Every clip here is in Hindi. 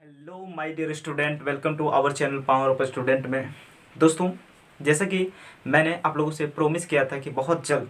Hello my dear student, welcome to our channel power of student में। दोस्तों, जैसा कि मैंने आप लोगों से प्रॉमिस किया था कि बहुत जल्द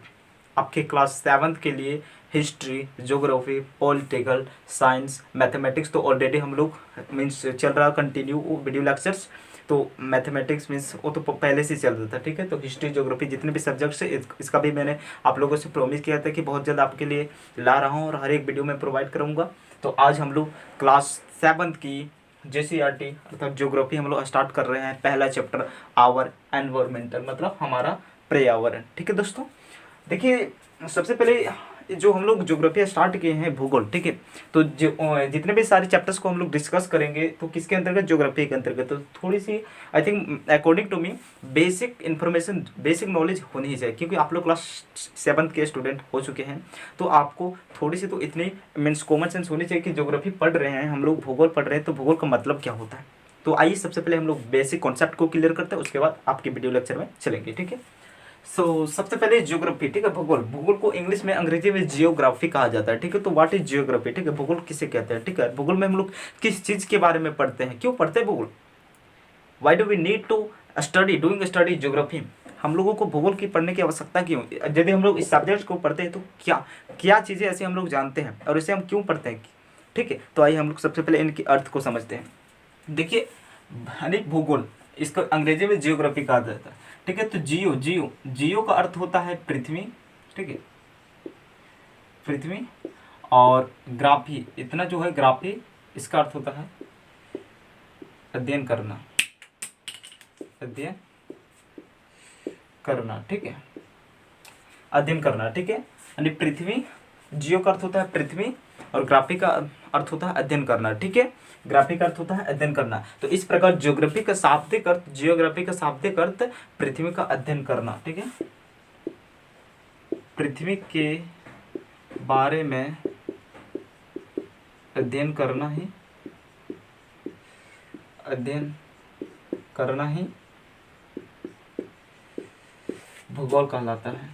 आपके क्लास 7th के लिए history, geography, political science, mathematics तो ऑलरेडी हम लोग मीन्स चल रहा कंटिन्यू वीडियो लेक्चर्स। तो मैथमेटिक्स मीन्स वो तो पहले से चल रहा था, ठीक है। तो हिस्ट्री, ज्योग्राफी जितने भी सब्जेक्ट्स है इसका भी मैंने आप लोगों से प्रॉमिस किया था कि बहुत जल्द आपके लिए ला रहा हूँ और हर एक वीडियो में प्रोवाइड करूँगा। तो आज हम लोग क्लास 7th की JCRT अर्थात ज्योग्राफी हम लोग स्टार्ट कर रहे हैं। पहला चैप्टर आवर एनवायरमेंटल मतलब हमारा पर्यावरण, ठीक है दोस्तों। देखिए, सबसे पहले जो हम लोग ज्योग्राफी स्टार्ट किए हैं भूगोल, ठीक है। तो जितने भी सारे चैप्टर्स को हम लोग डिस्कस करेंगे तो किसके अंतर्गत, ज्योग्राफी के अंतर्गत। तो थोड़ी सी I think according to me basic information, basic knowledge होनी ही चाहिए, क्योंकि आप लोग क्लास 7th के स्टूडेंट हो चुके हैं। तो आपको थोड़ी सी तो इतनी मीन्स कॉमन सेंस होनी चाहिए कि ज्योग्राफी पढ़ रहे हैं हम लोग, भूगोल पढ़ रहे हैं तो भूगोल का मतलब क्या होता है। तो आइए सबसे पहले हम लोग बेसिक कॉन्सेप्ट को क्लियर करते हैं, उसके बाद आपके वीडियो लेक्चर में चलेंगे, ठीक है। सबसे पहले ज्योग्राफी, ठीक है। भूगोल, भूगोल को इंग्लिश में, अंग्रेजी में जियोग्राफी कहा जाता है, ठीक है। तो व्हाट इज जियोग्राफी, ठीक है। भूगोल किसे कहते हैं, ठीक है। भूगोल में हम लोग किस चीज के बारे में पढ़ते हैं, क्यों पढ़ते हैं भूगोल, why do we need to study doing study geography. हम लोगों को भूगोल की पढ़ने की आवश्यकता क्यों, यदि हम लोग इस सब्जेक्ट को पढ़ते हैं तो क्या क्या चीज़ें ऐसी हम लोग जानते हैं और इसे हम क्यों पढ़ते हैं, ठीक है। तो आइए हम लोग सबसे पहले इनके अर्थ को समझते हैं। देखिए, भूगोल इसको अंग्रेजी में जियोग्राफी कहा जाता है, ठीक है। तो जियो जियो जियो का अर्थ होता है पृथ्वी, ठीक है, पृथ्वी। और ग्राफी, इतना जो है ग्राफी, इसका अर्थ होता है अध्ययन करना, अध्ययन करना, ठीक है, अध्ययन करना, ठीक है। यानी पृथ्वी, जियो का अर्थ होता है पृथ्वी और ग्राफी का अर्थ होता है अध्ययन करना, ठीक है। ग्राफी का अर्थ होता है अध्ययन करना। तो इस प्रकार ज्योग्राफी का शाब्दिक अर्थ, जियोग्राफी का शाब्दिक अर्थ पृथ्वी का अध्ययन करना, ठीक है। पृथ्वी के बारे में अध्ययन करना ही, अध्ययन करना ही भूगोल कहलाता है,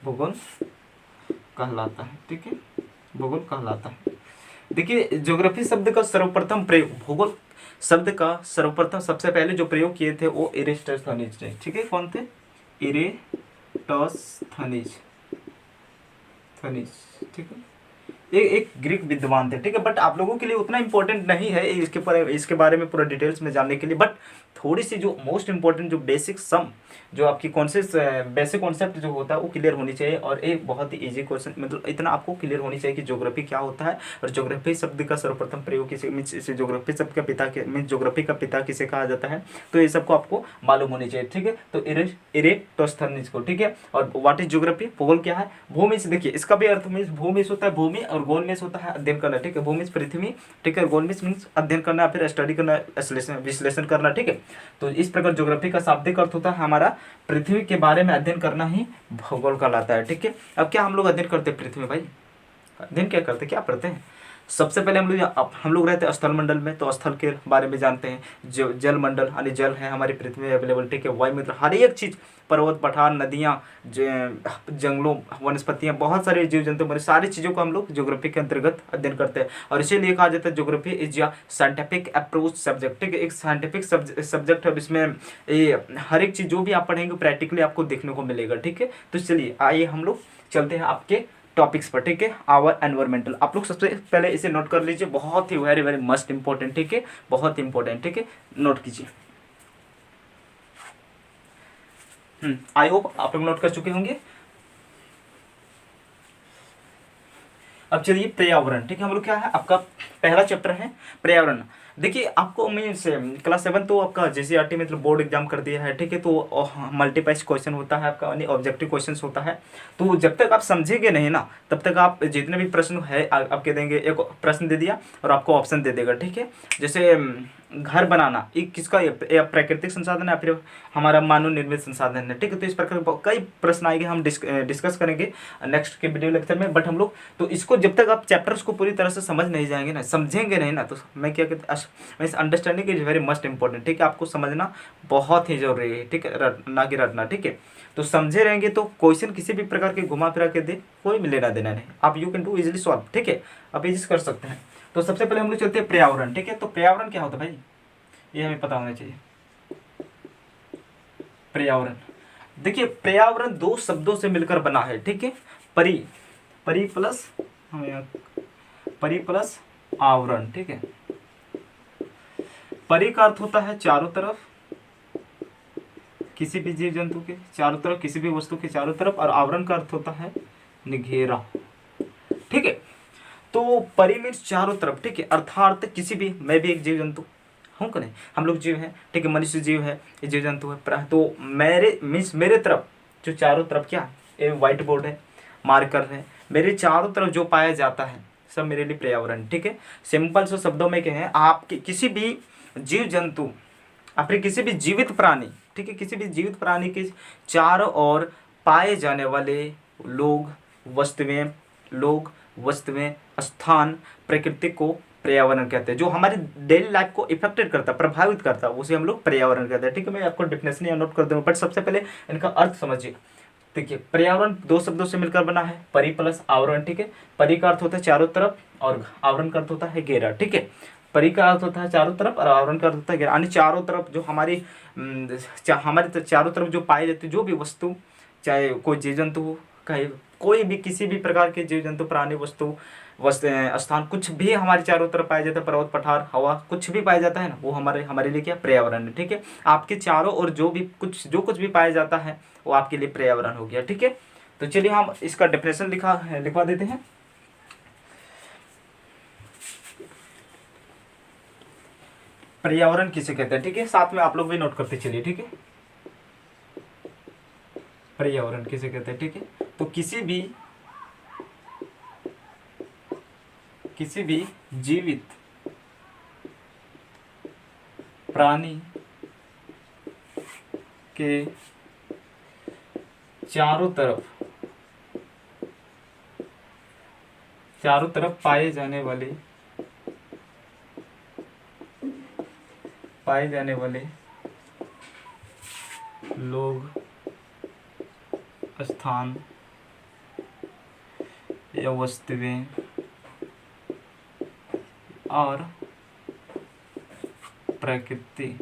भूगोल कहलाता है, ठीक है, भूगोल कहलाता है। देखिए, ज्योग्राफी शब्द का सर्वप्रथम प्रयोग, भूगोल शब्द का सर्वप्रथम सबसे पहले जो प्रयोग किए थे वो इरेस्टोस्थनीज ने, ठीक है। कौन थे, इरेस्टोस्थनीज, ठीक है। एक ग्रीक विद्वान थे, ठीक है। बट आप लोगों के लिए उतना इंपॉर्टेंट नहीं है इसके बारे में पूरा डिटेल्स में जानने के लिए। बट थोड़ी सी जो मोस्ट इंपॉर्टेंट जो बेसिक सम, जो आपकी बेसिक कॉन्सेप्ट जो होता है वो क्लियर होनी चाहिए। और एक बहुत ही इजी क्वेश्चन, मतलब इतना आपको क्लियर होनी चाहिए कि ज्योग्राफी क्या होता है और ज्योग्राफी शब्द का सर्वप्रथम प्रयोग किसे, मीन्स ज्योग्राफी शब्द का पिता के, मीन्स ज्योग्राफी का पिता किसे कहा जाता है। तो ये सबको आपको मालूम होनी चाहिए, ठीक है। तो इरेस्टोस्थनीज को, ठीक है। और व्हाट इज ज्योग्राफी, भूगोल क्या है। भूमि से देखिए, इसका भी अर्थ मीन्स भूमि होता है भूमि और गोल मीन्स होता है अध्ययन करना, ठीक है। भूमि पृथ्वी, ठीक है। गोल मीन्स अध्ययन करना, फिर स्टडी करना, विश्लेषण करना, ठीक है। तो इस प्रकार ज्योग्राफी का शाब्दिक अर्थ होता है हमारा पृथ्वी के बारे में अध्ययन करना ही भूगोल कहलाता है, ठीक है। अब क्या हम लोग अध्ययन करते हैं पृथ्वी, भाई अध्ययन क्या करते हैं, क्या पढ़ते हैं। सबसे पहले हम लोग रहते हैं स्थल मंडल में, तो स्थल के बारे में जानते हैं। जो जल मंडल यानी जल है हमारी पृथ्वी में अवेलेबल, ठीक है। वायुमंडल, हर एक चीज़, पर्वत, पठार, नदियाँ, जंगलों, वनस्पतियाँ, बहुत सारे जीव जंतु, मतलब सारी चीज़ों को हम लोग ज्योग्राफी के अंतर्गत अध्ययन करते हैं। और इसीलिए कहा जाता है ज्योग्राफी इज या साइंटिफिक अप्रोच सब्जेक्ट, ठीक है। एक साइंटिफिक सब्जेक्ट है और इसमें ये हर एक चीज़ जो भी आप पढ़ेंगे प्रैक्टिकली आपको देखने को मिलेगा, ठीक है। तो चलिए आइए हम लोग चलते हैं आपके टॉपिक्स पर, ठीक है। आवर एनवायरमेंटल, आप लोग सबसे पहले इसे नोट कर लीजिए, बहुत ही वेरी वेरी मस्ट इंपॉर्टेंट, ठीक है, बहुत इंपॉर्टेंट, ठीक है, नोट कीजिए। आई होप आप लोग नोट कर चुके होंगे। अब चलिए पर्यावरण, ठीक है। हम लोग क्या है, आपका पहला चैप्टर है पर्यावरण। देखिए, आपको मीन्स क्लास 7 तो आपका JCRT मतलब बोर्ड एग्जाम कर दिया है, ठीक है। तो मल्टीपल क्वेश्चन होता है आपका, यानी ऑब्जेक्टिव क्वेश्चन होता है। तो जब तक आप समझेंगे नहीं ना, तब तक आप जितने भी प्रश्न है आपके देंगे, एक प्रश्न दे दिया और आपको ऑप्शन दे देगा, ठीक है। जैसे घर बनाना एक किसका, या प्राकृतिक संसाधन है या फिर हमारा मानव निर्मित संसाधन है, ठीक है। तो इस प्रकार कई प्रश्न आएंगे, हम डिस्कस करेंगे नेक्स्ट के वीडियो लेक्चर में। बट हम लोग तो इसको जब तक आप चैप्टर्स को पूरी तरह से समझ नहीं जाएंगे ना, समझेंगे नहीं ना, तो मैं क्या कहते हैं, understanding is very must important, ठीक है। आपको समझना बहुत ही जरूरी है, ठीक है, ना कि रटना, ठीक है। तो समझे रहेंगे तो क्वेश्चन किसी भी प्रकार के घुमा फिरा के दे, कोई लेना देना नहीं, आप you can do easily solve, ठीक है, आप इजी कर सकते हैं। तो सबसे पहले हम लोग चलते हैं पर्यावरण, ठीक है। तो पर्यावरण क्या होता है भाई, ये हमें पता होना चाहिए। पर्यावरण, देखिए पर्यावरण दो शब्दों से मिलकर बना है, ठीक है। परि, परि प्लस परि प्लस आवरण, ठीक है। परि का अर्थ होता है चारों तरफ, किसी भी जीव जंतु के चारों तरफ, किसी भी वस्तु के चारों तरफ, और आवरण का अर्थ होता है घेरा, ठीक है। तो परि मीन्स चारों तरफ, ठीक है। अर्थात किसी भी, मैं भी एक जीव जंतु हूँ कि नहीं, हम लोग जीव हैं, ठीक है। मनुष्य जीव है, ये जीव जंतु है। तो मेरे मीन्स मेरे तरफ जो चारों तरफ क्या, ये व्हाइट बोर्ड है, मार्कर है, मेरे चारों तरफ जो पाया जाता है सब मेरे लिए पर्यावरण, ठीक है। सिंपल से शब्दों में कहें, आपके किसी भी जीव जंतु, अपने किसी भी जीवित प्राणी, ठीक है, किसी भी जीवित प्राणी के चारों ओर पाए जाने वाले लोग वस्तुएं, स्थान, प्रकृति को पर्यावरण कहते हैं। जो हमारी डेली लाइफ को इफेक्टेड करता है, प्रभावित करता है, उसे हम लोग पर्यावरण कहते हैं, ठीक है। मैं आपको डेफिनेशन यहाँ नोट कर दूंगा, बट सबसे पहले इनका अर्थ समझिए। देखिए पर्यावरण दो शब्दों से मिलकर बना है, परि प्लस आवरण, ठीक है। परि का अर्थ होता है चारों तरफ और आवरण का अर्थ होता है घेरा, ठीक है। परि का अर्थ होता है चारों तरफ और आवरण का अर्थ होता है घेरा, यानी चारों तरफ जो हमारी हमारे चारों तरफ जो पाए जाते जो भी वस्तु, चाहे कोई जीव जंतु हो, कोई भी किसी भी प्रकार के जीव जंतु, प्राणी, वस्तु स्थान, कुछ भी हमारे चारों तरफ पाया जाता है, पर्वत, पठार, हवा, कुछ भी पाया जाता है ना, वो हमारे लिए क्या पर्यावरण है, ठीक है। आपके चारों ओर जो कुछ भी पाया जाता है वो आपके लिए पर्यावरण हो गया, ठीक है। तो चलिए हम इसका डेफिनेशन लिखवा देते हैं। पर्यावरण किसे कहते हैं, ठीक है, साथ में आप लोग भी नोट करते चलिए, ठीक है। पर्यावरण किसे कहते हैं, ठीक है। तो किसी भी जीवित प्राणी के चारों तरफ पाए जाने वाले लोग, स्थान या वस्तुएं और प्रकृति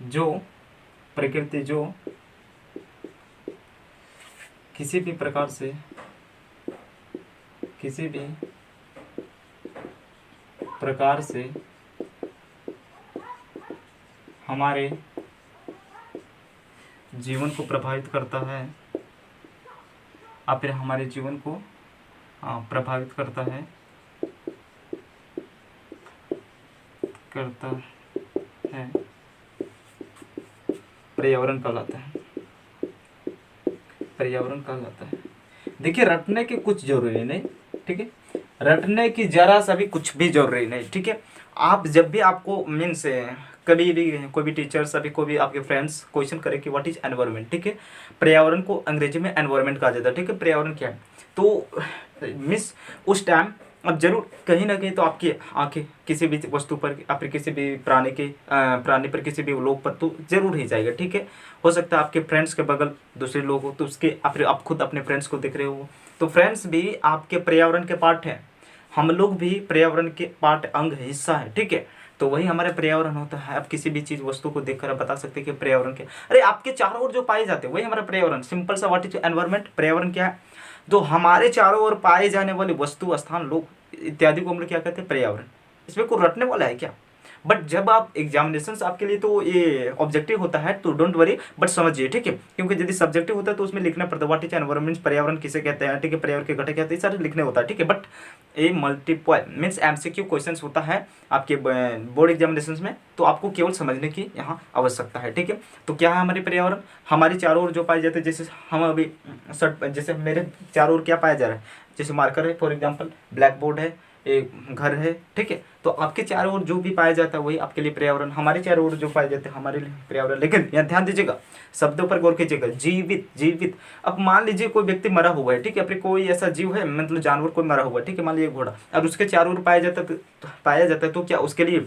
जो किसी भी प्रकार से हमारे जीवन को प्रभावित करता है, या फिर हमारे जीवन को प्रभावित करता है पर्यावरण कहलाता है। देखिए रटने की कुछ जरूरी नहीं, ठीक है। रटने की जरा सा भी कुछ भी जरूरी नहीं, ठीक है। आप जब भी आपको मीन्स कभी भी कोई भी टीचर, सभी को भी आपके फ्रेंड्स क्वेश्चन करें कि व्हाट इज एनवायरनमेंट, ठीक है। पर्यावरण को अंग्रेजी में एनवायरनमेंट कहा जाता है, ठीक है। पर्यावरण क्या है, तो मिस उस टाइम अब जरूर कहीं ना कहीं तो आपकी आंखें किसी भी वस्तु पर, आपके किसी भी प्राणी पर, किसी भी लोग पर तो जरूर ही जाएगा, ठीक है। हो सकता है आपके फ्रेंड्स के बगल दूसरे लोग हो, तो उसके आप खुद अपने फ्रेंड्स को देख रहे हो, तो फ्रेंड्स भी आपके पर्यावरण के पार्ट हैं। हम लोग भी पर्यावरण के पार्ट, अंग, हिस्सा है, ठीक है। तो वही हमारे पर्यावरण होता है। आप किसी भी चीज वस्तु को देखकर आप बता सकते हैं कि पर्यावरण क्या, अरे आपके चारों ओर जो पाए जाते हैं वही हमारा पर्यावरण। सिंपल सा, व्हाट इज एनवायरनमेंट, पर्यावरण क्या है, जो हमारे चारों ओर पाए जाने वाली वस्तु, स्थान, लोग इत्यादि को हम लोग क्या कहते हैं, पर्यावरण। इसमें कोई रटने वाला है क्या। बट जब आप एग्जामिनेशन आपके लिए तो ये ऑब्जेक्टिव होता है, तो डोंट वरी, बट समझिए, ठीक है। क्योंकि यदि सब्जेक्टिव होता है तो उसमें लिखना पड़ता है व्हाट इज एनवायरनमेंट, पर्यावरण किसे कहते हैं, ठीक है, पर्यावरण के घटक क्या होते हैं, सारे लिखने होता है, ठीक है। बट ये मल्टीपल मीन्स एमसीक्यू क्वेश्चंस होता है आपके बोर्ड एग्जामिनेशन में, तो आपको केवल समझने की यहाँ आवश्यकता है, ठीक है। तो क्या है हमारे पर्यावरण, हमारे चारों ओर जो पाए जाते हैं, जैसे हम अभी जैसे मेरे चारों ओर क्या पाया जा रहा है, जैसे मार्कर है, फॉर एग्जाम्पल ब्लैक बोर्ड है, एक घर है, ठीक है। तो आपके चारों ओर जो भी पाया जाता है वही आपके लिए पर्यावरण, हमारे चारों ओर जो पाए जाते हैं हमारे लिए पर्यावरण। लेकिन यहाँ ध्यान दीजिएगा, शब्दों पर गौर कीजिएगा, जीवित। अब मान लीजिए कोई व्यक्ति मरा हुआ है, ठीक है, फिर कोई ऐसा जीव है, मतलब जानवर कोई मरा हुआ है, ठीक है, मान लीजिए घोड़ा, और उसके चारों ओर पाया जाता है तो क्या उसके लिए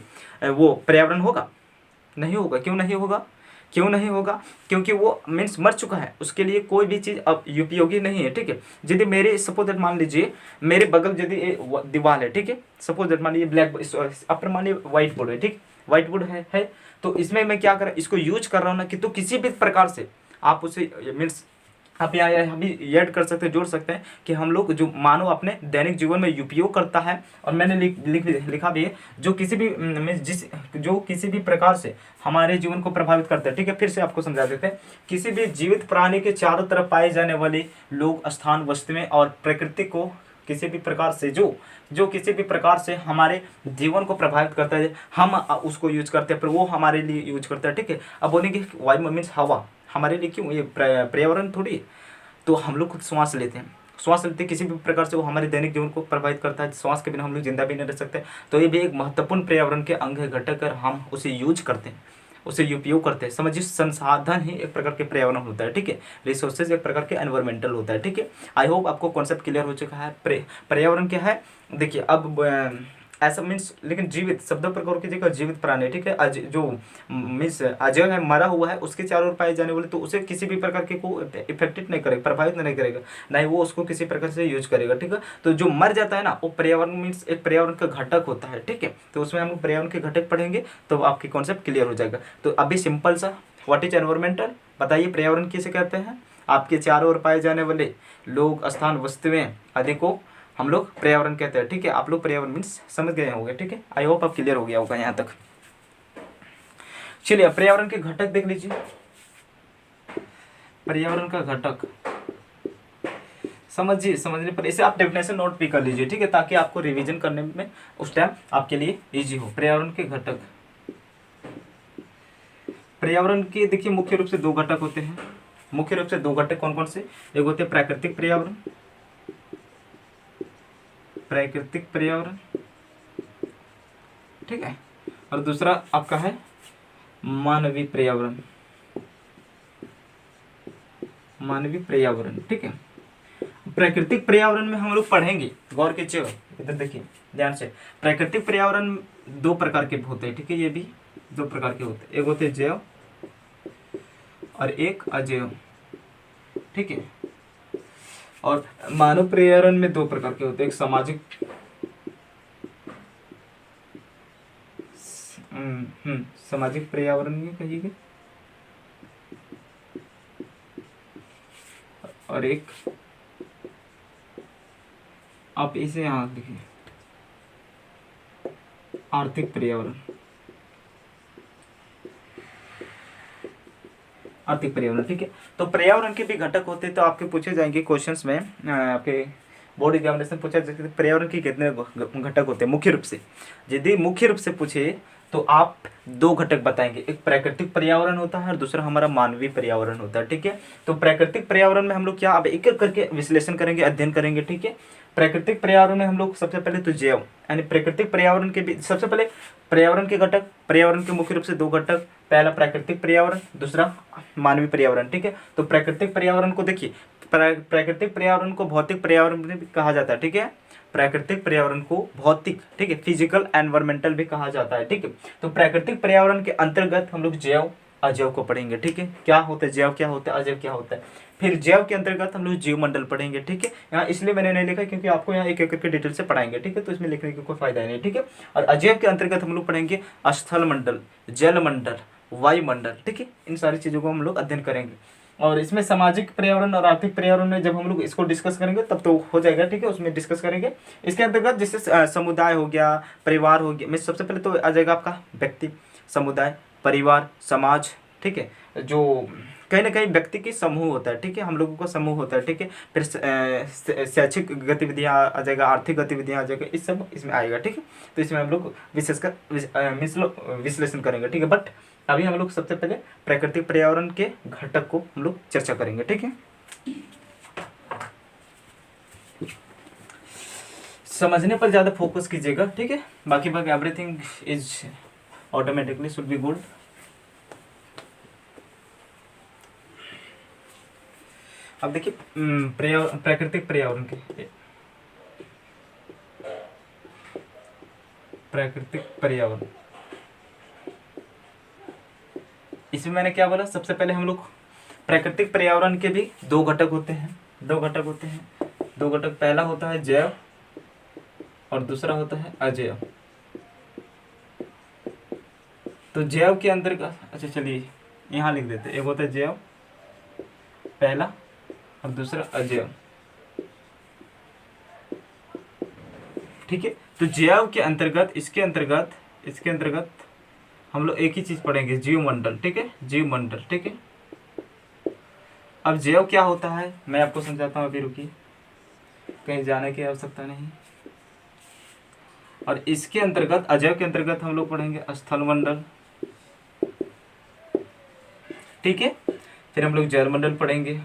वो पर्यावरण होगा, नहीं होगा। क्यों नहीं होगा, क्यों नहीं होगा? क्योंकि वो मीन्स मर चुका है, उसके लिए कोई भी चीज़ अब उपयोगी नहीं है, ठीक है। यदि मेरे सपोज दैट मान लीजिए मेरे बगल यदि दीवार है, ठीक है, सपोज दैट मान लीजिए ब्लैक अपन मान लीजिए व्हाइट बोर्ड है, ठीक, व्हाइट बोर्ड है तो इसमें मैं क्या कर इसको यूज कर रहा हूँ ना कि तो किसी भी प्रकार से आप उसे मीन्स आप यहाँ हम भी ऐड कर सकते हैं, जोड़ सकते हैं कि हम लोग जो मानव अपने दैनिक जीवन में उपयोग करता है, और मैंने लिखा भी है जो किसी भी जो किसी भी प्रकार से हमारे जीवन को प्रभावित करता है, ठीक है। फिर से आपको समझा देते हैं, किसी भी जीवित प्राणी के चारों तरफ पाए जाने वाले लोग, स्थान, वस्तुएं और प्रकृति को किसी भी प्रकार से जो किसी भी प्रकार से हमारे जीवन को प्रभावित करता है, हम उसको यूज करते हैं, पर वो हमारे लिए यूज करता है, ठीक है। अब बोलेंगे वायु मीन्स हवा हमारे लिए क्यों, ये पर्यावरण थोड़ी। तो हम लोग खुद श्वास लेते हैं, श्वास लेते हैं किसी भी प्रकार से वो हमारे दैनिक जीवन को प्रभावित करता है, श्वास के बिना हम लोग जिंदा भी नहीं रह सकते। तो ये भी एक महत्वपूर्ण पर्यावरण के अंग है, घटक है, हम उसे यूज करते हैं, उसे उपयोग करते हैं। समझिए संसाधन ही एक प्रकार के पर्यावरण होता है, ठीक है। रिसोर्सेज एक प्रकार के एनवायरमेंटल होता है, ठीक है। आई होप आपको कॉन्सेप्ट क्लियर हो चुका है। पर्यावरण क्या है, देखिए अब ऐसा मीन्स लेकिन जीवित शब्द प्रकार की जगह जीवित प्राणी, ठीक है। जो मीन्स अजय है, मरा हुआ है, उसके चारों ओर पाए जाने वाले, तो उसे किसी भी प्रकार के को इफेक्टेड नहीं करेगा, प्रभावित नहीं करेगा, ना ही वो उसको किसी प्रकार से यूज करेगा, ठीक है। तो जो मर जाता है ना वो पर्यावरण मीन्स एक पर्यावरण का घटक होता है, ठीक है। तो उसमें हम पर्यावरण के घटक पढ़ेंगे तो आपकी कॉन्सेप्ट क्लियर हो जाएगा। तो अभी सिंपल सा व्हाट इज एनवायरमेंटल, बताइए पर्यावरण किसे कहते हैं? आपके चारों ओर पाए जाने वाले लोग, स्थान, वस्तुएं आदि को हम लोग पर्यावरण कहते हैं, ठीक है। आप लोग पर्यावरण मीन्स समझ गए होंगे, ठीक है। आई होप आप क्लियर हो गया होगा यहाँ तक। चलिए पर्यावरण के घटक देख लीजिए। पर्यावरण का घटक समझने पर इसे आप डेफिनेशन नोट भी कर लीजिए, ठीक है, ताकि आपको रिवीजन करने में उस टाइम आपके लिए इजी हो। पर्यावरण के घटक, पर्यावरण के देखिए मुख्य रूप से दो घटक होते हैं। मुख्य रूप से दो घटक कौन कौन से? एक होते हैं प्राकृतिक पर्यावरण, प्राकृतिक पर्यावरण, ठीक है, और दूसरा आपका है मानवीय पर्यावरण, मानवीय पर्यावरण, ठीक है। प्राकृतिक पर्यावरण में हम लोग पढ़ेंगे, गौर कीजिए, इधर देखिए ध्यान से। प्राकृतिक पर्यावरण दो प्रकार के होते हैं, ठीक है, ये भी दो प्रकार के होते हैं, एक होते हैं जैव और एक अजैव, ठीक है। और मानव पर्यावरण में दो प्रकार के होते हैं, एक सामाजिक सामाजिक पर्यावरण में कहिएगा, और एक आप इसे यहाँ लिखिए आर्थिक पर्यावरण, आर्थिक पर्यावरण, ठीक है। तो पर्यावरण के भी घटक होते हैं, तो आपके पूछे जाएंगे क्वेश्चंस में, आपके बोर्ड एग्जामिनेशन पूछा जाएगा पर्यावरण के कितने घटक होते हैं मुख्य रूप से। यदि मुख्य रूप से पूछे तो आप दो घटक बताएंगे, एक प्राकृतिक पर्यावरण होता है और दूसरा हमारा मानवीय पर्यावरण होता है, ठीक है। तो प्राकृतिक पर्यावरण में हम लोग क्या अब एक एक करके विश्लेषण करेंगे, अध्ययन करेंगे, ठीक है। प्राकृतिक पर्यावरण में हम लोग सबसे पहले तो जैव यानी प्राकृतिक पर्यावरण के भी सबसे पहले पर्यावरण के घटक, पर्यावरण के मुख्य रूप से दो घटक, पहला प्राकृतिक पर्यावरण, दूसरा मानवीय पर्यावरण, ठीक है। तो प्राकृतिक पर्यावरण को देखिए, प्राकृतिक पर्यावरण को भौतिक पर्यावरण भी कहा जाता है, ठीक है। प्राकृतिक पर्यावरण को भौतिक, ठीक है, फिजिकल एनवायरमेंटल भी कहा जाता है, ठीक है। तो प्राकृतिक पर्यावरण के अंतर्गत हम लोग जैव अजैव को पढ़ेंगे, ठीक है। क्या होता है जैव, क्या होता है अजैव, क्या होता है। फिर जैव के अंतर्गत हम लोग जीव मंडल पढ़ेंगे, ठीक है। यहाँ इसलिए मैंने नहीं लिखा क्योंकि आपको यहाँ एक एक करके डिटेल से पढ़ाएंगे, ठीक है, तो इसमें लिखने का कोई फायदा नहीं, ठीक है। और अजैव के अंतर्गत हम लोग पढ़ेंगे स्थल मंडल, जल मंडल, वायुमंडल, ठीक है। इन सारी चीज़ों को हम लोग अध्ययन करेंगे। और इसमें सामाजिक पर्यावरण और आर्थिक पर्यावरण में जब हम लोग इसको डिस्कस करेंगे तब तो हो जाएगा, ठीक है, उसमें डिस्कस करेंगे। इसके अंतर्गत जैसे समुदाय हो गया, परिवार हो गया, मैं सबसे पहले तो आ जाएगा आपका व्यक्ति, समुदाय, परिवार, समाज, ठीक है। जो कहीं ना कहीं व्यक्ति की समूह होता है, ठीक है, हम लोगों का समूह होता है, ठीक है। फिर शैक्षिक गतिविधियाँ आ जाएगा, आर्थिक गतिविधियाँ आ जाएगा, इस सब इसमें आएगा, ठीक है। तो इसमें हम लोग विशेषकर विश्लेषण करेंगे, ठीक है। बट अभी हम लोग सबसे पहले प्राकृतिक पर्यावरण के घटक को हम लोग चर्चा करेंगे, ठीक है। समझने पर ज़्यादा फोकस कीजिएगा, ठीक है। बाकी everything is automatically should be good. अब देखिए प्राकृतिक पर्यावरण के, प्राकृतिक पर्यावरण इसमें मैंने क्या बोला, सबसे पहले हम लोग प्राकृतिक पर्यावरण के भी दो घटक होते हैं, दो घटक होते हैं, दो घटक। पहला होता है जैव और दूसरा होता है अजैव। तो जैव के अंतर्गत, अच्छा चलिए यहाँ लिख देते हैं, एक होता है जैव पहला और दूसरा अजैव, ठीक है। तो जैव के अंतर्गत, इसके अंतर्गत हम लोग एक ही चीज पढ़ेंगे, जीवमंडल, ठीक है, जीवमंडल, ठीक है। अब जैव क्या होता है मैं आपको समझाता हूँ, अभी रुकिए, कहीं जाने की आवश्यकता नहीं। और इसके अंतर्गत, अजैव के अंतर्गत हम लोग पढ़ेंगे स्थलमंडल, ठीक है। फिर हम लोग जलमंडल पढ़ेंगे,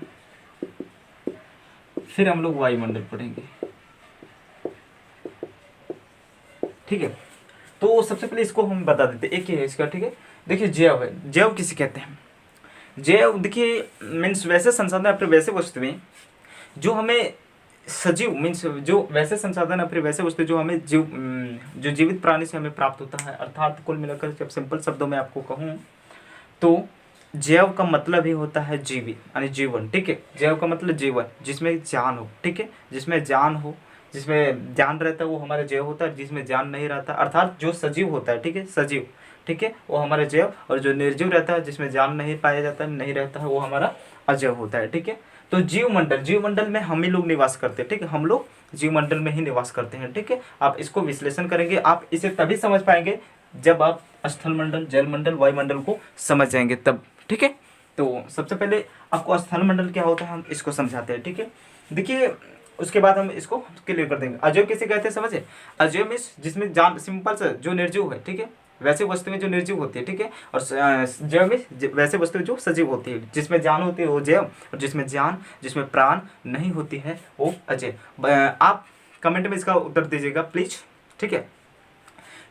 फिर हम लोग वायुमंडल पढ़ेंगे, ठीक है। तो सबसे पहले इसको हम बता देते हैं, एक ही है इसका, ठीक है। देखिए जैव है, जैव किसे कहते हैं? जैव देखिए मीन्स वैसे संसाधन या फिर वैसे वस्तुएं जो हमें सजीव, मीन्स जो वैसे संसाधन या फिर वैसे वस्तु जो हमें जो जीवित प्राणी से हमें प्राप्त होता है। अर्थात कुल मिलाकर जब सिंपल शब्दों में आपको कहूँ तो जैव का मतलब ही होता है जीवित, यानी जीवन, ठीक है। जैव का मतलब जीवन, जिसमें जान हो, ठीक है, जिसमें जान हो, जिसमें जान रहता है वो हमारा जैव होता है। जिसमें जान नहीं रहता, अर्थात जो सजीव होता है, ठीक है, सजीव, ठीक है, वो हमारा जैव। और जो निर्जीव रहता है, जिसमें जान नहीं पाया जाता है, नहीं रहता है, वो हमारा अजैव होता है, ठीक है। तो जीवमंडल, जीवमंडल में हम ही लोग निवास करते हैं, ठीक है, हम लोग जीवमंडल में ही निवास करते हैं, ठीक है। आप इसको विश्लेषण करेंगे, आप इसे तभी समझ पाएंगे जब आप स्थलमंडल, जलमंडल, वायुमंडल को समझ जाएंगे तब, ठीक है। तो सबसे पहले आपको स्थलमंडल क्या होता है हम इसको समझाते हैं, ठीक है। देखिए उसके बाद हम इसको क्लियर कर देंगे। अजैव किसे कहते हैं समझे? अजैव मीन्स जिसमें जान, सिंपल से जो निर्जीव है, ठीक है, वैसे वस्तुएं जो निर्जीव होती है, ठीक है। और जैव में वैसे वस्तुएं जो सजीव होती है, जिसमें जान होती है वो जैव, और जिसमें जान, जिसमें प्राण नहीं होती है वो अजैव। आप कमेंट में इसका उत्तर दीजिएगा प्लीज, ठीक है।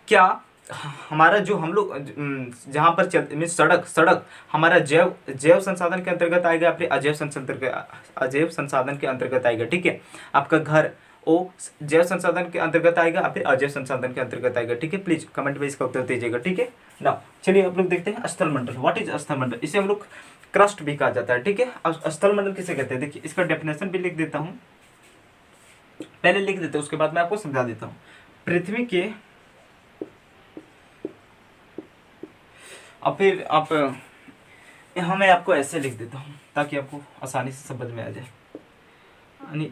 क्या हमारा जो हम लोग जहाँ पर चलते मीन सड़क हमारा जैव संसाधन के अंतर्गत आएगा या फिर अजैव संसाधन के अंतर्गत आएगा, ठीक है। आपका घर वो जैव संसाधन के अंतर्गत आएगा या फिर अजैव संसाधन के अंतर्गत आएगा, ठीक है। प्लीज कमेंट में इसका उत्तर दीजिएगा, ठीक है ना। चलिए आप लोग देखते हैं स्थलमंडल। What is स्थलमंडल? इसे हम लोग क्रस्ट भी कहा जाता है, ठीक है। अब स्थलमंडल किसे कहते हैं देखिए, इसका डेफिनेशन भी लिख देता हूँ, पहले लिख देते हैं उसके बाद मैं आपको समझा देता हूँ। पृथ्वी के, और फिर आप यहाँ मैं आपको ऐसे लिख देता हूँ ताकि आपको आसानी से समझ में आ जाए, यानी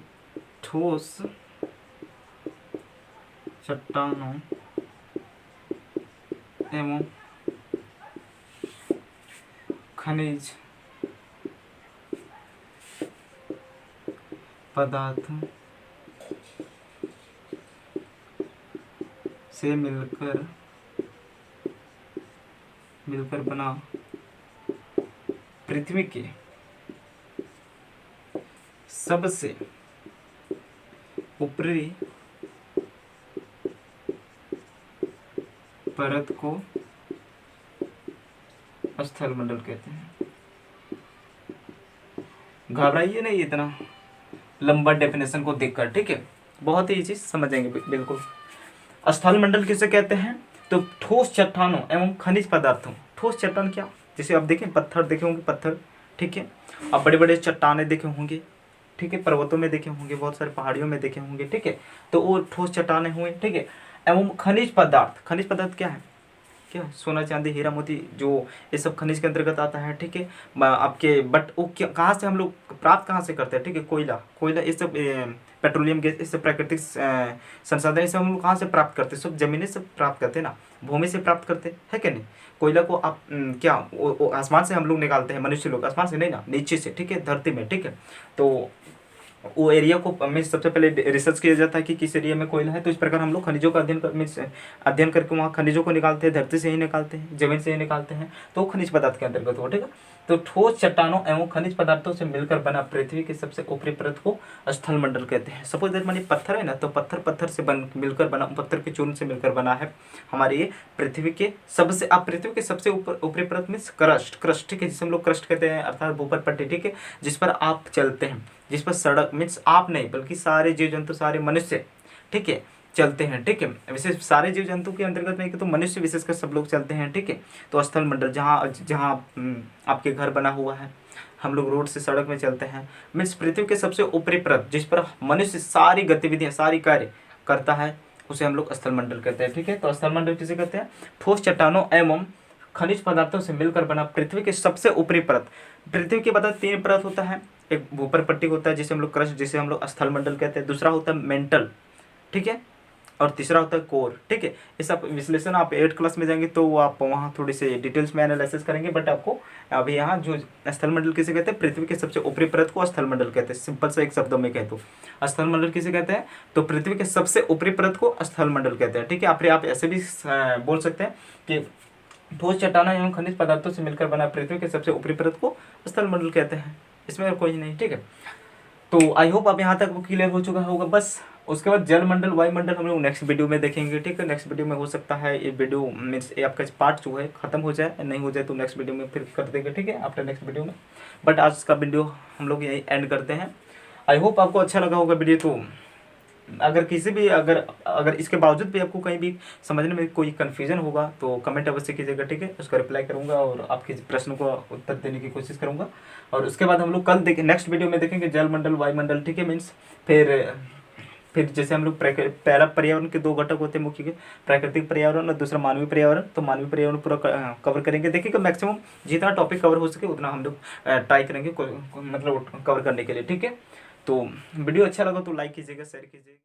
ठोस चट्टानों एवं खनिज पदार्थों से मिलकर बना पृथ्वी के सबसे ऊपरी परत को स्थलमंडल कहते हैं। घबराइए नहीं इतना लंबा डेफिनेशन को देखकर, ठीक है, बहुत ही इजी समझेंगे बिल्कुल। स्थलमंडल किसे कहते हैं? तो ठोस चट्टानों एवं खनिज पदार्थों। ठोस चट्टान क्या, जैसे आप देखें पत्थर देखे होंगे, पत्थर, ठीक है, आप बड़े बड़े चट्टाने देखे होंगे, ठीक है, पर्वतों में देखे होंगे, बहुत सारे पहाड़ियों में देखे होंगे, ठीक है, तो वो ठोस चट्टाने हुए, ठीक है। एवं खनिज पदार्थ, खनिज पदार्थ क्या है? क्या सोना चांदी हीरा मोती, जो ये सब खनिज के अंतर्गत आता है, ठीक है। आपके बट वो क्या, कहाँ से हम लोग प्राप्त कहाँ से करते हैं, ठीक है, कोयला ये सब, पेट्रोलियम गैस, इससे प्राकृतिक संसाधन, ये सब हम लोग कहाँ से प्राप्त करते हैं? सब जमीन से प्राप्त करते हैं ना, भूमि से प्राप्त करते हैं कि नहीं। कोयला को आप क्या वो आसमान से हम लोग निकालते हैं, मनुष्य लोग, आसमान से नहीं ना, नीचे से, ठीक है, धरती में, ठीक है। तो वो एरिया को में सबसे पहले रिसर्च किया जाता है कि किस एरिया में कोयला है, तो इस प्रकार हम लोग खनिजों का अध्ययन करके वहाँ खनिजों को निकालते हैं, धरती से ही निकालते हैं, जमीन से ही निकालते हैं, तो खनिज पदार्थ के अंतर्गत हो, ठीक है। तो ठोस चट्टानों एवं खनिज पदार्थों से मिलकर बना पृथ्वी की सबसे ऊपरी परत को स्थलमंडल कहते हैं। सपोज दैट मानिए पत्थर है ना, तो पत्थर से मिलकर बना, पत्थर के चूर्ण से मिलकर बना है हमारे ये पृथ्वी के सबसे, आप पृथ्वी के सबसे ऊपरी परत में क्रस्ट, ठीक है, जिसे हम लोग क्रस्ट कहते हैं, अर्थात ऊपर पट्टी, ठीक है, जिस पर आप चलते हैं, जिस पर सड़क मीन्स आप नहीं बल्कि सारे जीव जंतु, सारे मनुष्य, ठीक है, चलते हैं, ठीक है। वैसे सारे जीव जंतु के अंतर्गत नहीं कि तो मनुष्य विशेषकर सब लोग चलते हैं, ठीक है। तो स्थल मंडल जहाँ जहाँ आपके घर बना हुआ है, हम लोग रोड से सड़क में चलते हैं, मीन्स पृथ्वी के सबसे ऊपरी परत जिस पर मनुष्य सारी गतिविधियाँ सारी कार्य करता है उसे हम लोग स्थल मंडल कहते हैं, ठीक है। तो स्थल मंडल किसे कहते हैं? ठोस चट्टानों एवं खनिज पदार्थों से मिलकर बना पृथ्वी के सबसे ऊपरी परत। पृथ्वी के पता 3 परत होता है, एक भूपर पट्टी होता है जिसे हम लोग क्रस्ट, जिसे हम लोग स्थल मंडल कहते हैं, दूसरा होता है मेंटल, ठीक है, और तीसरा होता है कोर, ठीक है। ये सब विश्लेषण आप 8 क्लास में जाएंगे तो वो आप वहाँ थोड़ी से डिटेल्स में एनालिसिस करेंगे, बट आपको अभी यहाँ जो स्थल मंडल किसे कहते हैं? पृथ्वी के सबसे ऊपरी परत को स्थल मंडल कहते हैं। सिंपल से एक शब्दों में कहते हो स्थल मंडल किसे कहते हैं? तो पृथ्वी के सबसे ऊपरी परत को स्थल मंडल कहते हैं, ठीक है। आप ऐसे भी बोल सकते हैं कि ठोस चट्टानों एवं खनिज पदार्थों से मिलकर बना पृथ्वी के सबसे ऊपरी परत को स्थल मंडल कहते हैं, इसमें कोई नहीं, ठीक है। तो आई होप अब यहाँ तक वो क्लियर हो चुका होगा। बस उसके बाद जल मंडल वायुमंडल हम लोग नेक्स्ट वीडियो में देखेंगे, ठीक है। नेक्स्ट वीडियो में हो सकता है ये वीडियो मीन्स ये आपका पार्ट जो है खत्म हो जाए, नहीं हो जाए तो नेक्स्ट वीडियो में फिर कर देंगे, ठीक है, आफ्टर नेक्स्ट वीडियो में। बट आज का वीडियो हम लोग यही एंड करते हैं। आई होप आपको अच्छा लगा होगा वीडियो। तो अगर किसी भी अगर इसके बावजूद भी आपको कहीं भी समझने में कोई कन्फ्यूजन होगा तो कमेंट अवश्य कीजिएगा, ठीक है। उसका रिप्लाई करूंगा और आपके प्रश्नों को उत्तर देने की कोशिश करूंगा। और उसके बाद हम लोग कल नेक्स्ट वीडियो में देखेंगे जल मंडल वायुमंडल, ठीक है। मीन्स फिर जैसे हम लोग पहला पर्यावरण के 2 घटक होते हैं मुख्य, प्राकृतिक पर्यावरण और दूसरा मानवीय पर्यावरण। तो मानवीय पर्यावरण पूरा कवर करेंगे, देखिएगा मैक्सिमम जितना टॉपिक कवर हो सके उतना हम लोग ट्राई करेंगे मतलब कवर करने के लिए, ठीक है। तो वीडियो अच्छा लगा तो लाइक कीजिएगा, शेयर कीजिएगा।